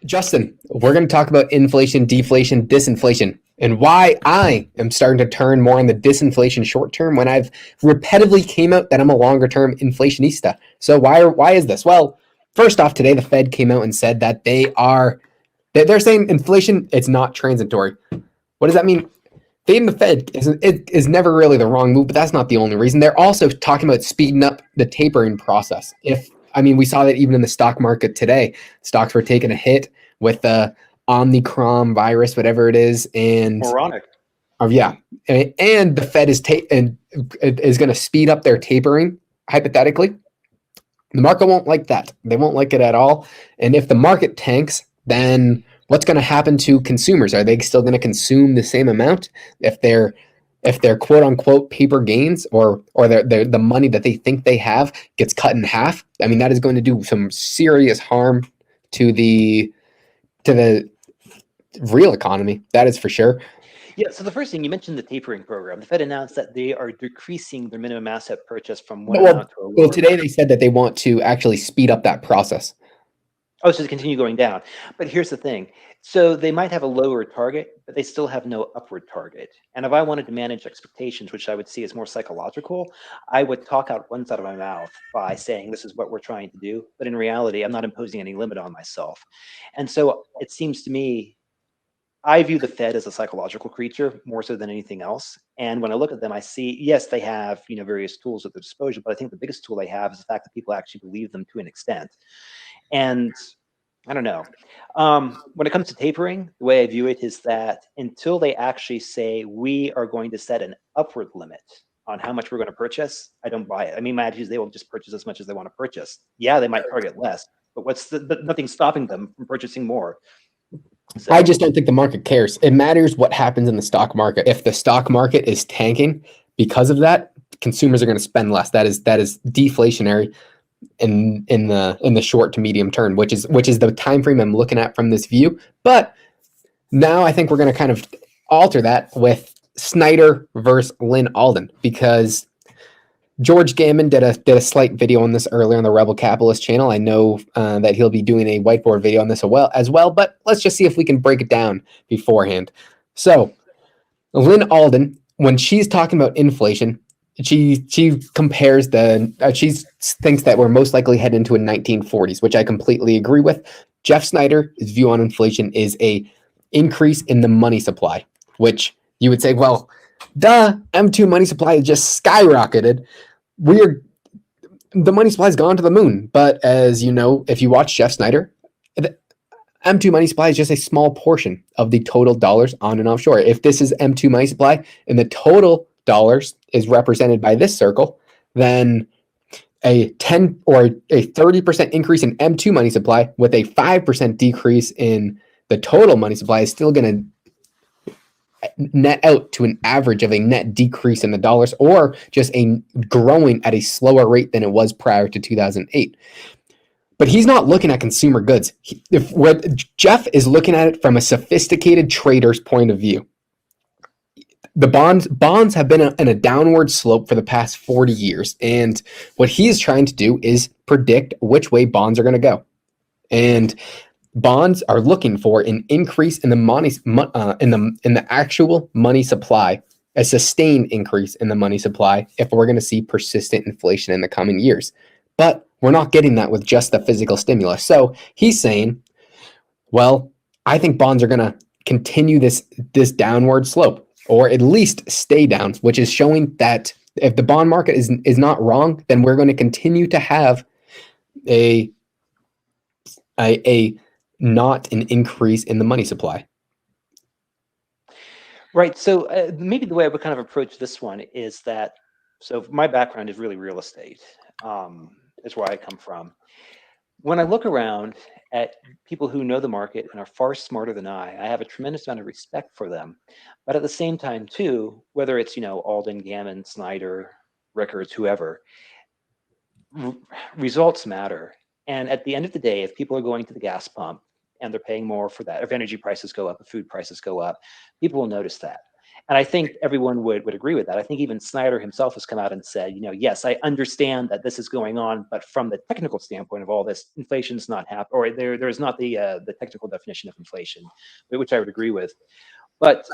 Justin, we're going to talk about inflation, deflation, disinflation, and why I am starting to turn more on the disinflation short term when I've repetitively came out that I'm a longer term inflationista. So why is this? Well, first off, today the Fed came out and said that they're saying inflation, it's not transitory. What does that mean? Fading the Fed is never really the wrong move, but that's not the only reason. They're also talking about speeding up the tapering process. We saw that even in the stock market today, stocks were taking a hit with the Omicron virus, whatever it is, and Moronic. yeah, and the Fed is going to speed up their tapering hypothetically. The market won't like that. They won't like it at all. And if the market tanks, then what's going to happen to consumers? Are they still going to consume the same amount if their quote unquote paper gains or the money that they think they have gets cut in half? I mean, that is going to do some serious harm to the real economy. That is for sure. Yeah, so the first thing, you mentioned the tapering program. The Fed announced that they are decreasing their minimum asset purchase from one amount to a lower. Well, today they said that they want to actually speed up that process. Oh, so to continue going down. But here's the thing. So they might have a lower target, but they still have no upward target. And if I wanted to manage expectations, which I would see as more psychological, I would talk out one side of my mouth by saying, this is what we're trying to do. But in reality, I'm not imposing any limit on myself. And so it seems to me, I view the Fed as a psychological creature more so than anything else. And when I look at them, I see, yes, they have various tools at their disposal, but I think the biggest tool they have is the fact that people actually believe them to an extent. And I don't know. When it comes to tapering, the way I view it is that until they actually say we are going to set an upward limit on how much we're going to purchase, I don't buy it. I mean, my attitude is they will just purchase as much as they want to purchase. Yeah, they might target less, but nothing's stopping them from purchasing more. So, I just don't think the market cares. It matters what happens in the stock market. If the stock market is tanking because of that, consumers are going to spend less. That is deflationary in the short to medium term, which is the time frame I'm looking at from this view. But now I think we're going to kind of alter that with Snyder versus Lynn Alden, because George Gammon did a slight video on this earlier on the Rebel Capitalist channel. I know that he'll be doing a whiteboard video on this as well, but let's just see if we can break it down beforehand. So Lynn Alden, when she's talking about inflation, she compares she thinks that we're most likely heading into a 1940s, which I completely agree with. Jeff Snyder's view on inflation is a increase in the money supply, which you would say, well, duh, M2 money supply just skyrocketed. The money supply has gone to the moon. But as you know, if you watch Jeff Snyder, the M2 money supply is just a small portion of the total dollars on and offshore. If this is M2 money supply and the total dollars is represented by this circle, then a 10 or a 30% increase in M2 money supply with a 5% decrease in the total money supply is still going to net out to an average of a net decrease in the dollars, or just a growing at a slower rate than it was prior to 2008. But he's not looking at consumer goods. Jeff is looking at it from a sophisticated trader's point of view. The bonds have been in a downward slope for the past 40 years. And what he is trying to do is predict which way bonds are going to go. And bonds are looking for an increase in the money in the actual money supply, a sustained increase in the money supply if we're going to see persistent inflation in the coming years. But we're not getting that with just the physical stimulus. So he's saying, well, I think bonds are going to continue this downward slope, or at least stay down, which is showing that if the bond market is not wrong, then we're going to continue to have a not an increase in the money supply. Right. So maybe the way I would kind of approach this one is that, so my background is really real estate, is where I come from. When I look around at people who know the market and are far smarter than I have a tremendous amount of respect for them. But at the same time, too, whether it's, Alden, Gammon, Snyder, Rickards, whoever, results matter. And at the end of the day, if people are going to the gas pump and they're paying more for that, if energy prices go up, if food prices go up, people will notice that. And I think everyone would agree with that. I think even Snyder himself has come out and said, yes, I understand that this is going on, but from the technical standpoint of all this, inflation's not happening, or there's not the technical definition of inflation, which I would agree with. But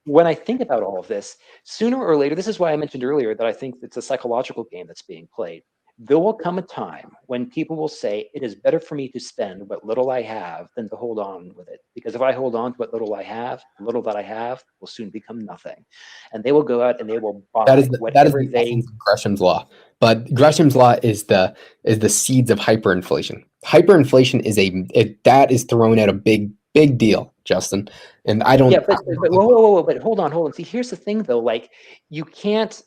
when I think about all of this, sooner or later, this is why I mentioned earlier that I think it's a psychological game that's being played. There will come a time when people will say, it is better for me to spend what little I have than to hold on with it. Because if I hold on to what little I have, the little that I have will soon become nothing. And they will go out and they will buy That is whatever the they. essence of Gresham's law. But Gresham's law is the seeds of hyperinflation. Hyperinflation that is thrown at a big deal, Justin. And I don't. Yeah, but whoa, but hold on. See, here's the thing though, like you can't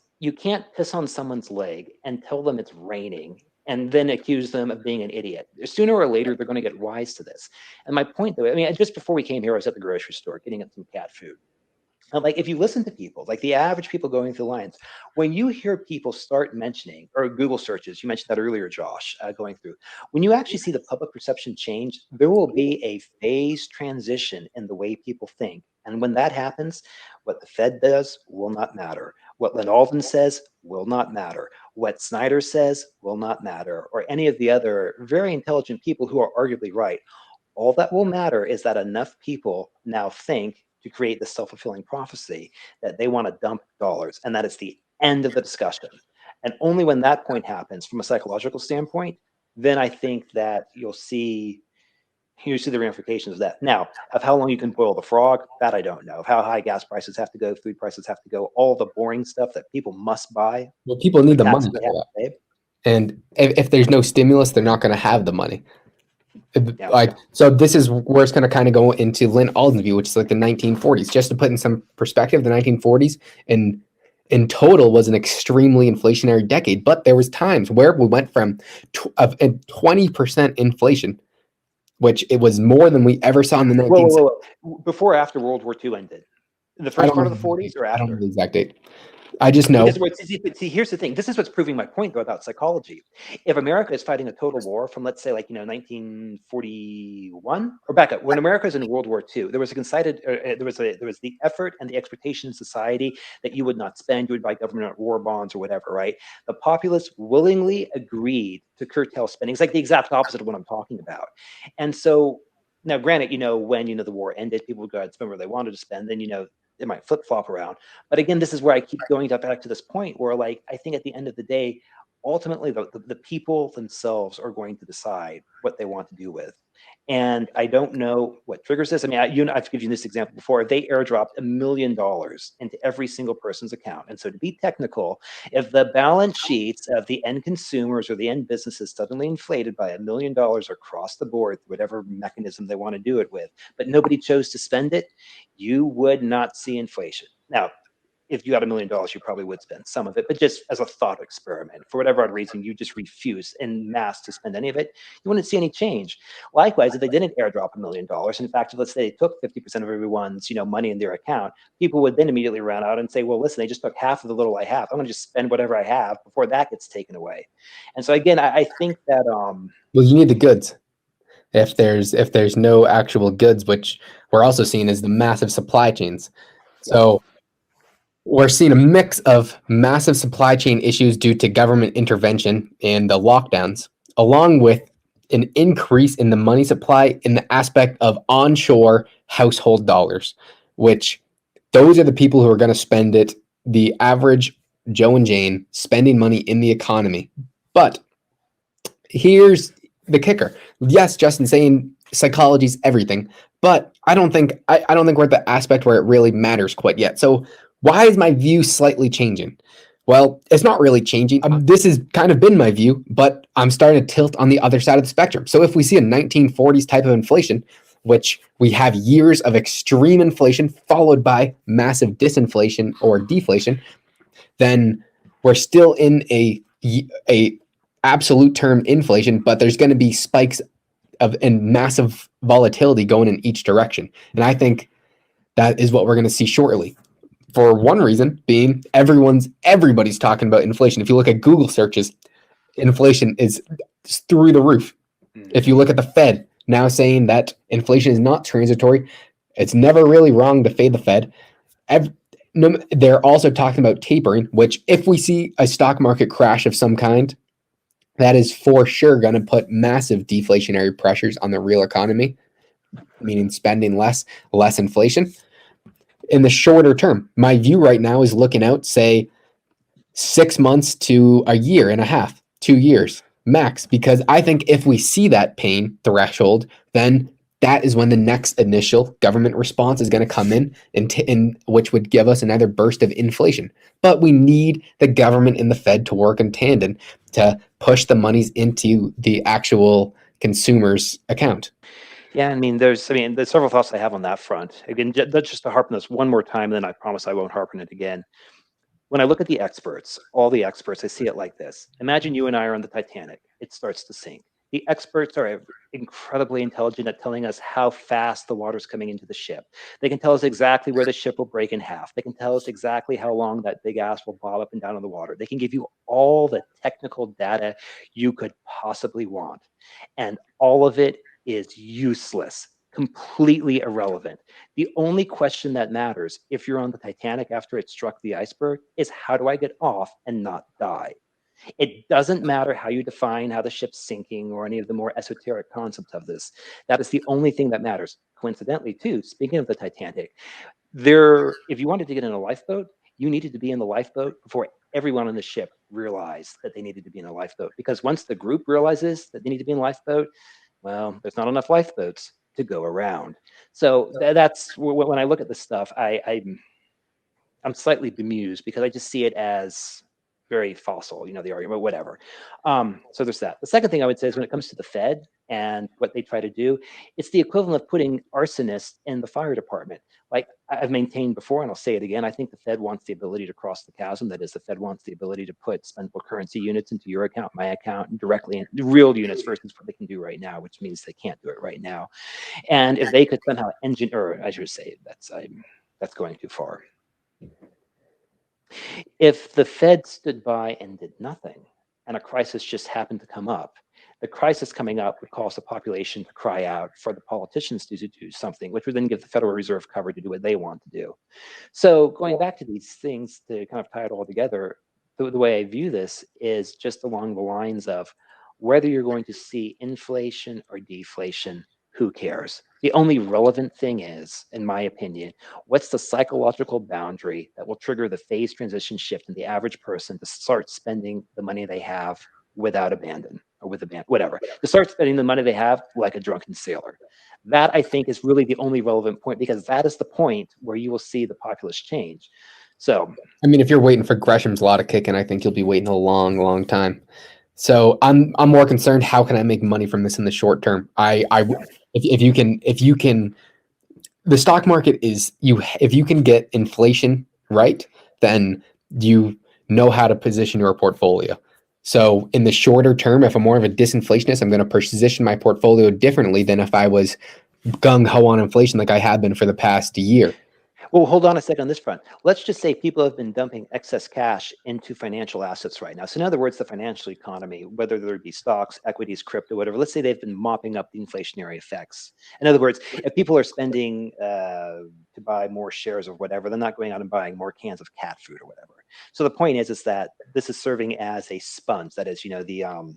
piss on someone's leg and tell them it's raining and then accuse them of being an idiot. Sooner or later, they're going to get wise to this. And my point though, I mean, just before we came here, I was at the grocery store getting some cat food. And like if you listen to people, like the average people going through lines, when you hear people start mentioning, or Google searches, you mentioned that earlier, Josh, going through, when you actually see the public perception change, there will be a phased transition in the way people think. And when that happens, what the Fed does will not matter. What Lynn Alden says will not matter. What Snyder says will not matter, or any of the other very intelligent people who are arguably right. All that will matter is that enough people now think to create the self-fulfilling prophecy that they want to dump dollars, and that is the end of the discussion. And only when that point happens from a psychological standpoint, then I think that you'll see the ramifications of that. Now, of how long you can boil the frog, that I don't know. Of how high gas prices have to go, food prices have to go, all the boring stuff that people must buy. Well, people need the money Taxes they for have that. to pay. And if there's no stimulus, they're not going to have the money. Yeah. Like, so this is where it's going to kind of go into Lynn Alden's view, which is like the 1940s. Just to put in some perspective, the 1940s in total was an extremely inflationary decade. But there was times where we went from 20% inflation, which it was more than we ever saw in the 1970s. Whoa. Before or after World War II ended? The I first don't part know of the 40s or I don't know after? the exact date. I just know. See, here's the thing. This is what's proving my point, though, about psychology. If America is fighting a total war from, let's say, 1941, or back up, when America was in World War II, there was a concerted, there was the effort and the expectation in society that you would not spend, you would buy government war bonds or whatever, right? The populace willingly agreed to curtail spending. It's like the exact opposite of what I'm talking about. And so now, granted, when the war ended, people would go out and spend where they wanted to spend. Then it might flip flop around. But again, this is where I keep going back to this point where, like, I think at the end of the day, ultimately the people themselves are going to decide what they want to do with. And I don't know what triggers this. I mean, I've given you this example before. They airdropped $1 million into every single person's account. And so, to be technical, if the balance sheets of the end consumers or the end businesses suddenly inflated by $1 million across the board, whatever mechanism they want to do it with, but nobody chose to spend it, you would not see inflation. Now, if you got $1 million, you probably would spend some of it, but just as a thought experiment, for whatever odd reason, you just refuse en masse to spend any of it, you wouldn't see any change. Likewise, if they didn't airdrop $1 million, in fact, let's say they took 50% of everyone's money in their account, people would then immediately run out and say, well, listen, they just took half of the little I have. I'm going to just spend whatever I have before that gets taken away. And so again, I think that well, you need the goods. If there's no actual goods, which we're also seeing as the massive supply chains. So we're seeing a mix of massive supply chain issues due to government intervention and the lockdowns, along with an increase in the money supply in the aspect of onshore household dollars, which those are the people who are going to spend it, the average Joe and Jane spending money in the economy. But here's the kicker. Yes, Justin saying psychology is everything, but I don't think we're at the aspect where it really matters quite yet. So why is my view slightly changing? Well, it's not really changing. This has kind of been my view, but I'm starting to tilt on the other side of the spectrum. So if we see a 1940s type of inflation, which we have years of extreme inflation followed by massive disinflation or deflation, then we're still in a absolute term inflation, but there's going to be spikes and massive volatility going in each direction. And I think that is what we're going to see shortly. For one reason being everybody's talking about inflation. If you look at Google searches, inflation is through the roof. If you look at the Fed now saying that inflation is not transitory, it's never really wrong to fade the Fed. No, they're also talking about tapering, which if we see a stock market crash of some kind, that is for sure going to put massive deflationary pressures on the real economy, meaning spending less, less inflation. In the shorter term, my view right now is looking out, say, 6 months to a year and a half, 2 years max, because I think if we see that pain threshold, then that is when the next initial government response is going to come in which would give us another burst of inflation. But we need the government and the Fed to work in tandem to push the monies into the actual consumer's account. Yeah, there's several thoughts I have on that front. Again, just to harp on this one more time, then I promise I won't harp on it again. When I look at the experts, all the experts, I see it like this. Imagine you and I are on the Titanic. It starts to sink. The experts are incredibly intelligent at telling us how fast the water's coming into the ship. They can tell us exactly where the ship will break in half. They can tell us exactly how long that big ass will bob up and down in the water. They can give you all the technical data you could possibly want. And all of it is useless, completely irrelevant. The only question that matters if you're on the Titanic after it struck the iceberg is how do I get off and not die? It doesn't matter how you define how the ship's sinking or any of the more esoteric concepts of this. That is the only thing that matters. Coincidentally, too, speaking of the Titanic, if you wanted to get in a lifeboat, you needed to be in the lifeboat before everyone on the ship realized that they needed to be in a lifeboat. Because once the group realizes that they need to be in a lifeboat, well, there's not enough lifeboats to go around. So that's when I look at this stuff, I'm slightly bemused because I just see it as very fossil, the argument, whatever. So there's that. The second thing I would say is when it comes to the Fed and what they try to do, it's the equivalent of putting arsonists in the fire department. Like I've maintained before, and I'll say it again, I think the Fed wants the ability to cross the chasm. That is, the Fed wants the ability to put spendable currency units into your account, my account, and directly in real units versus what they can do right now, which means they can't do it right now. And if they could somehow or I should say that's going too far. If the Fed stood by and did nothing, and a crisis just happened to come up, the crisis coming up would cause the population to cry out for the politicians to do something, which would then give the Federal Reserve cover to do what they want to do. So going back to these things to kind of tie it all together, the way I view this is just along the lines of whether you're going to see inflation or deflation, who cares? The only relevant thing is, in my opinion, what's the psychological boundary that will trigger the phase transition shift in the average person to start spending the money they have without abandon or with abandon, whatever, to start spending the money they have like a drunken sailor. That I think is really the only relevant point because that is the point where you will see the populace change. So, if you're waiting for Gresham's law to kick in, I think you'll be waiting a long, long time. So I'm more concerned. How can I make money from this in the short term? If you can, the stock market is if you can get inflation right, then you know how to position your portfolio. So in the shorter term, if I'm more of a disinflationist, I'm going to position my portfolio differently than if I was gung ho on inflation like I have been for the past year. well, hold on a second on this front. Let's just say people have been dumping excess cash into financial assets right now. So in other words, the financial economy, whether there be stocks, equities, crypto, whatever, let's say they've been mopping up the inflationary effects. In other words, if people are spending to buy more shares of whatever, they're not going out and buying more cans of cat food or whatever. So the point is that this is serving as a sponge. That is, the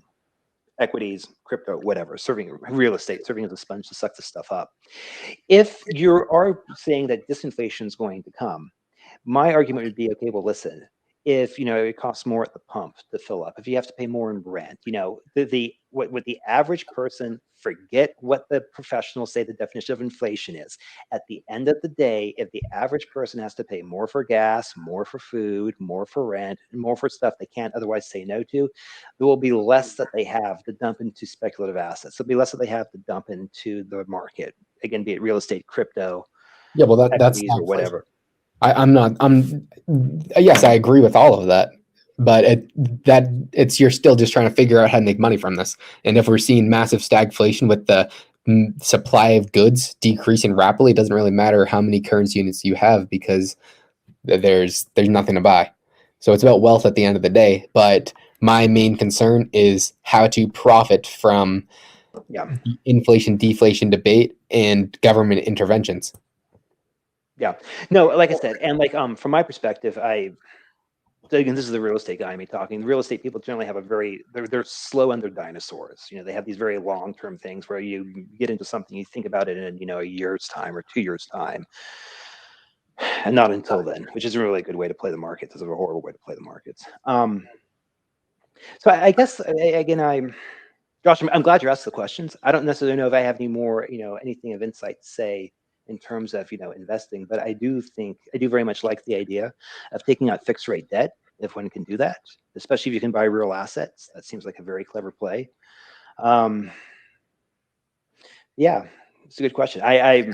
equities, crypto, whatever, serving real estate, serving as a sponge to suck this stuff up. If you are saying that disinflation is going to come, my argument would be, okay, well, listen, if it costs more at the pump to fill up, if you have to pay more in rent, what the average person, forget what the professionals say the definition of inflation is. At the end of the day, if the average person has to pay more for gas, more for food, more for rent, and more for stuff they can't otherwise say no to, there will be less that they have to dump into speculative assets. There'll be less that they have to dump into the market. Again, be it real estate, crypto, Yeah, well, that's equities, or whatever. Yes, I agree with all of that, but you're still just trying to figure out how to make money from this. And if we're seeing massive stagflation with the supply of goods decreasing rapidly, it doesn't really matter how many currency units you have because there's nothing to buy. So it's about wealth at the end of the day. But my main concern is how to profit from Yeah. inflation deflation debate and government interventions. Yeah. No, like I said, and like from my perspective, so again, this is the real estate guy in me talking. The real estate people generally have a they're slow and they're dinosaurs. They have these very long term things where you get into something, you think about it in a year's time or 2 years time, and not until then, which is a really good way to play the markets. It's a horrible way to play the markets. So I guess again, Josh, I'm glad you asked the questions. I don't necessarily know if I have any more, anything of insight to say in terms of, investing, but I do very much like the idea of taking out fixed rate debt if one can do that, especially if you can buy real assets. That seems like a very clever play. Yeah, it's a good question. I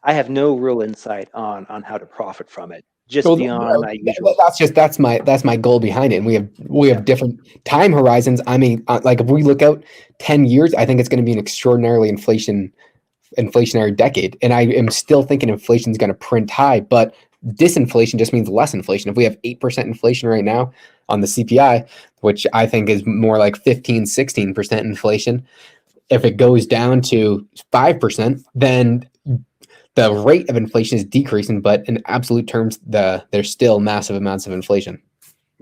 have no real insight on how to profit from it, just So beyond my usual. that's my goal behind it. And we Yeah. have different time horizons. I mean, like if we look out 10 years, I think it's going to be an extraordinarily inflationary decade. And I am still thinking inflation is going to print high, but disinflation just means less inflation. If we have 8% inflation right now on the CPI, which I think is more like 15, 16% inflation, if it goes down to 5%, then the rate of inflation is decreasing, but in absolute terms, there's still massive amounts of inflation.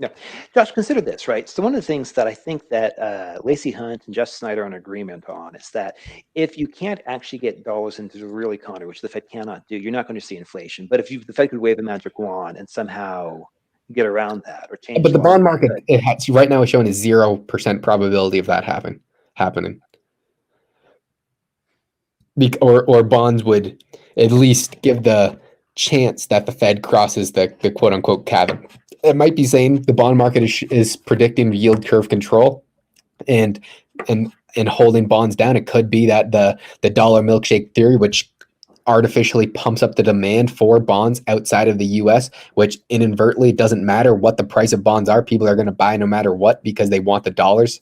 Yeah. Josh, consider this, right? So one of the things that I think that Lacey Hunt and Jeff Snyder are in agreement on is that if you can't actually get dollars into the real economy, which the Fed cannot do, you're not going to see inflation. But if the Fed could wave a magic wand and somehow get around that or change But the laws, bond market, it has, right now is showing a 0% probability of that happening. Or bonds would at least give the chance that the Fed crosses the quote unquote cap. It might be saying the bond market is predicting yield curve control and holding bonds down. It could be that the dollar milkshake theory, which artificially pumps up the demand for bonds outside of the US, which inadvertently doesn't matter what the price of bonds are. People are going to buy no matter what because they want the dollars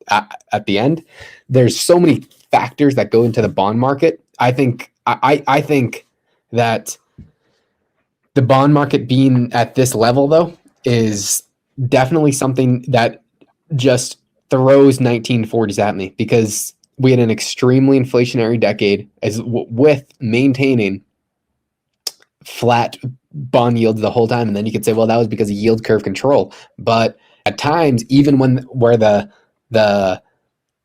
at the end. There's so many factors that go into the bond market. I think that the bond market being at this level though is definitely something that just throws 1940s at me, because we had an extremely inflationary decade with maintaining flat bond yields the whole time. And then you could say, well, that was because of yield curve control. But at times, even where the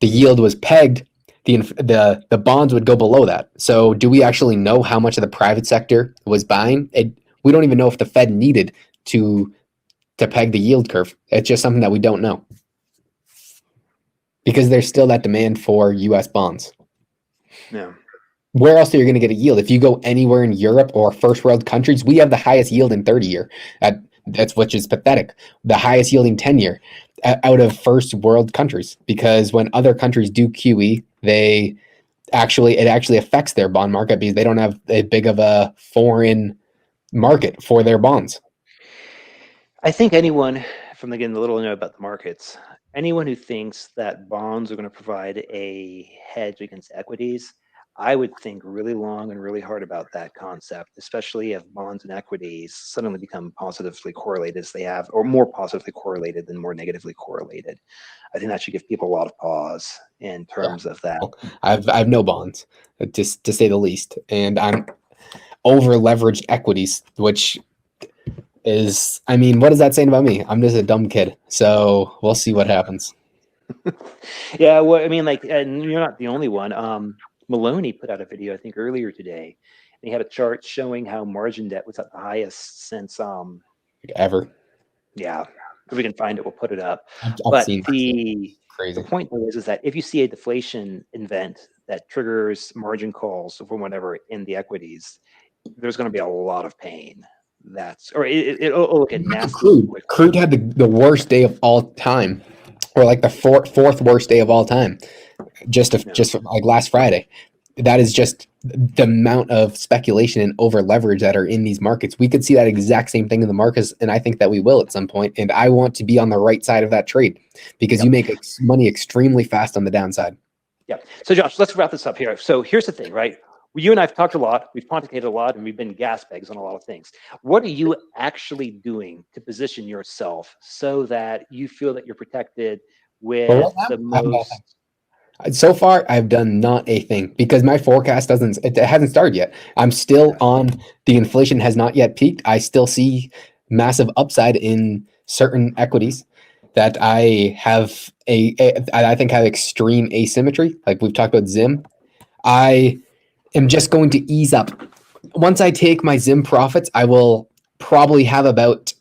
yield was pegged, the bonds would go below that. So do we actually know how much of the private sector was buying? We don't even know if the Fed needed to peg the yield curve. It's just something that we don't know, because there's still that demand for US bonds. yeah. Where else are you going to get a yield? If you go anywhere in Europe or first world countries, we have the highest yield in 30-year. Which is pathetic. The highest yielding 10-year out of first world countries, because when other countries do QE, it actually affects their bond market because they don't have a big of a foreign market for their bonds. I think anyone, from again the little I know about the markets, anyone who thinks that bonds are going to provide a hedge against equities, I would think really long and really hard about that concept, especially if bonds and equities suddenly become positively correlated as they have, or more positively correlated than more negatively correlated. I think that should give people a lot of pause in terms of that. I've no bonds, just to say the least, and I'm over leveraged equities, which is, I mean, what is that saying about me? I'm just a dumb kid. So we'll see what happens. Yeah, well, I mean, like, and you're not the only one. Maloney put out a video, I think, earlier today, and he had a chart showing how margin debt was at the highest since Ever. yeah, if we can find it, we'll put it up. I've But seen the crazy. point though is that if you see a deflation event that triggers margin calls from whatever in the equities, there's going to be a lot of pain. It'll look at nasty. Crude had the worst day of all time, or like the fourth worst day of all time, just like last Friday. That is just the amount of speculation and over leverage that are in these markets. We could see that exact same thing in the markets, and I think that we will at some point. And I want to be on the right side of that trade, because you make money extremely fast on the downside. Yeah. So Josh, let's wrap this up here. So here's the thing, right? You and I have talked a lot, we've pontificated a lot, and we've been gas bags on a lot of things. What are you actually doing to position yourself so that you feel that you're protected with the most? So far, I've done not a thing because my forecast it hasn't started yet. I'm still on the inflation has not yet peaked. I still see massive upside in certain equities that I think have extreme asymmetry. Like we've talked about Zim. I am just going to ease up. Once I take my Zim profits, I will probably have about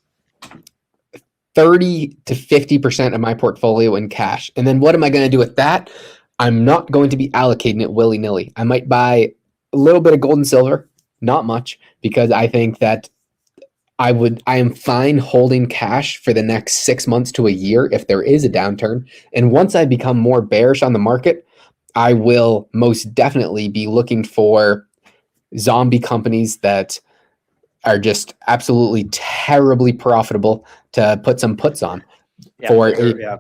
30 to 50% of my portfolio in cash. And then what am I going to do with that? I'm not going to be allocating it willy nilly. I might buy a little bit of gold and silver, not much, because I think that I am fine holding cash for the next 6 months to a year if there is a downturn. And once I become more bearish on the market, I will most definitely be looking for zombie companies that are just absolutely terribly profitable to put some puts on Yeah, for for a sure. Yeah.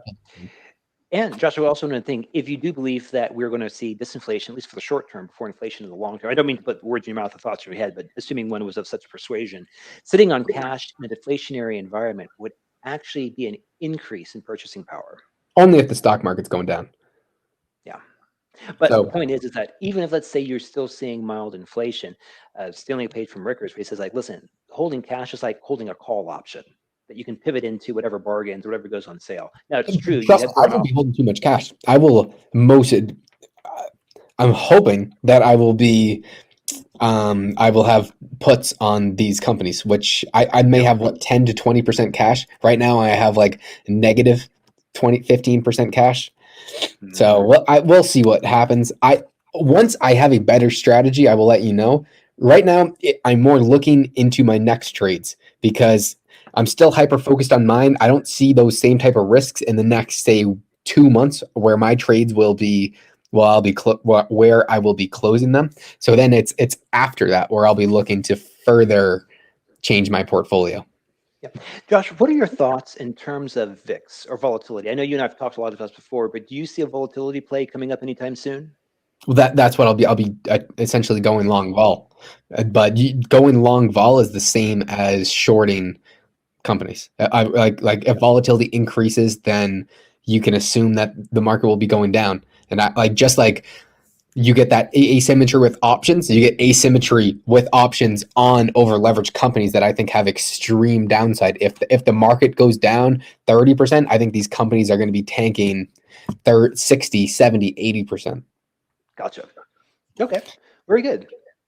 And Joshua, also another thing, if you do believe that we're going to see disinflation, at least for the short term, before inflation in the long term, I don't mean to put words in your mouth or thoughts in your head, but assuming one was of such persuasion, sitting on cash in a deflationary environment would actually be an increase in purchasing power. only if the stock market's going down. Yeah. But the So point is that even if, let's say, you're still seeing mild inflation, stealing a page from Rickers, where he says, like, listen, holding cash is like holding a call option that you can pivot into whatever bargains or whatever goes on sale. Now, it's true, you trust, have I burn won't off. be holding too much cash. I'm hoping that I will have puts on these companies, which I may Yep. have 10 to 20% cash. Right now I have like negative 15% cash. Mhm. So we'll see what happens. Once I have a better strategy, I will let you know. Right now, I'm more looking into my next trades because I'm still hyper focused on mine. I don't see those same type of risks in the next, say, 2 months where my trades will be. Well, where I will be closing them. So then it's after that where I'll be looking to further change my portfolio. Yep. Josh, what are your thoughts in terms of VIX or volatility? I know you and I've talked a lot about this before, but do you see a volatility play coming up anytime soon? Well, that's what I'll be essentially going long vol. But going long vol is the same as shorting companies. Like if volatility increases, then you can assume that the market will be going down. And just like you get that asymmetry with options, you get asymmetry with options on over leveraged companies that I think have extreme downside. If the market goes down 30%, I think these companies are going to be tanking 30, 60, 70, 80%. Gotcha. Okay. Very good.